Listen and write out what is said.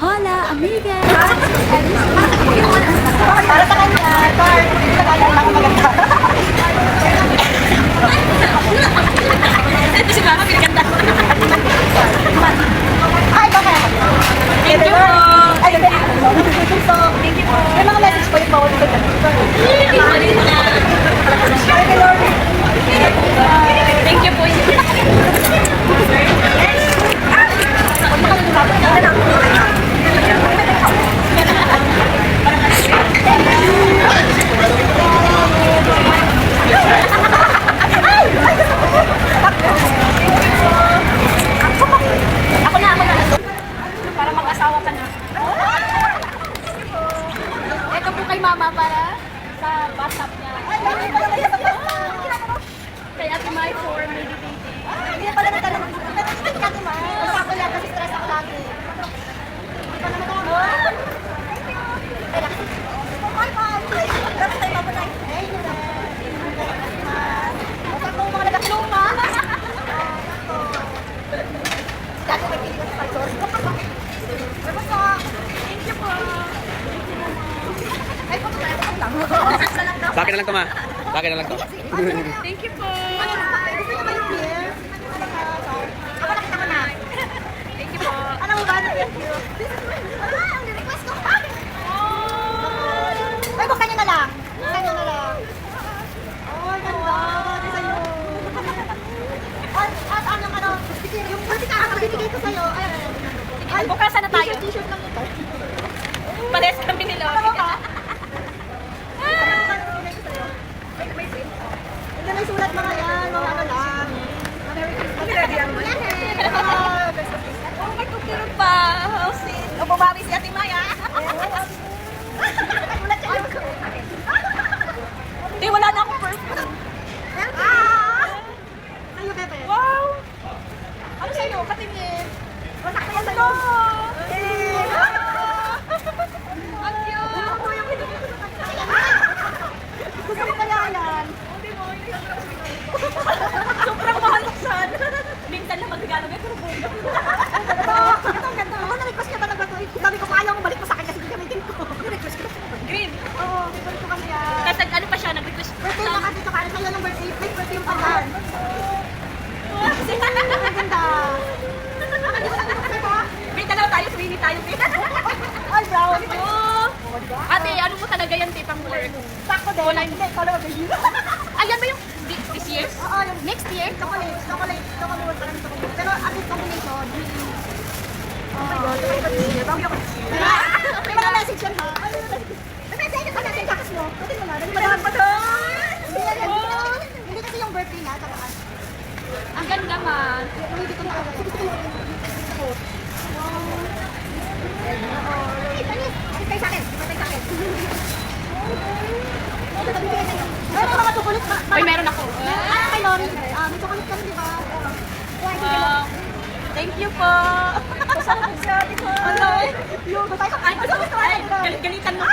Hola, amigas! Para sa kanya, sa kanya lang maganda. Si Mama, pinaganda. Ay, bakit? Thank you po! Ay, so, thank you po. May mga message po yung bawal ko. Thank you po. Ako na. Para mag-asawa ka na. Ito po kay Mama para sa WhatsApp niya. Kay Ate Mai for meditating. Hindi na pala nagtanong. Hindi ka naman. Ako lang kasi stress ako lagi. Hindi pa naman ako. Relax. Bye-bye. Grabe tayo mabunay. Hey, basta kung mga nagasluma. Dati may piling sa palsos. Basta. Thank you po. Ay, pag lang. Sa akin na lang to, ma. Sa akin na lang to. Thank you po. Gusto niyo ba yung beer? Ako nakita ko na. Thank you po. Ano ba? Thank you. Ang request ko. Ay, buksan niyo na lang. Buksan niyo na lang. Oh, ganda. Ganda sa'yo. At anong ano, yung politika ako binigay ko sa'yo. Ay, Bukasan na tayo. T-shirt lang ito. Pares kami nila. Ano ka? Ito na yung sulat mga yan. Mga ano lang. Merry Christmas. Yan eh. Oh, may kukiron pa. Oh, sis. O, bumawi si Ate Maya. Nagulat siya. Di, wala na akong perfume. Sa'yo, Pepe. Wow! Ano sa'yo? Katingin. Wasak na yan sa'yo. Ang cute! Gusto ko kaya yan. Sobrang mahaluksan. Minsan lang magregalo may turbong. Ito ang ganda. Oh, na-request niya talaga ito. Sabi ko, ayaw mo balik mo sa akin kasi gamitin ko. Na-request ko. Green. Oo, favorite ko kasi yan. Kasi ano pa siya, nag-request. Birthday na kasi ito. Kaya sa'yo ng birthday. May birthday yung pandan. Ang ganda. Hindi mo na ito. May dalaw tayo, swingin tayo. Ay, brown. Ate, ano mo talaga yan, tipang work? Sakto din. Kulay. Hindi, color of the year. Ayan ba yung this year? Oo, yung next year, chocolate. Chocolate. Chocolate. Parang chocolate. Pero at least combination. Oh my God. Bawi ako this year. May mga message yan ha. Message ka natin kakas mo. Pati mo na. Madami pa to. Hindi kasi yung birthday na. Tsaka Ang ganda man. hindi ko na agad. Gusto ko na gusto ko. Ay, sa akin. Ay, sa akin. Ay, mga chocolate. Ay, meron ako. Ano kay Lori? May chocolate kami, di ba? Thank you po. Ano? Yung, tayo sa Ay, galitan mo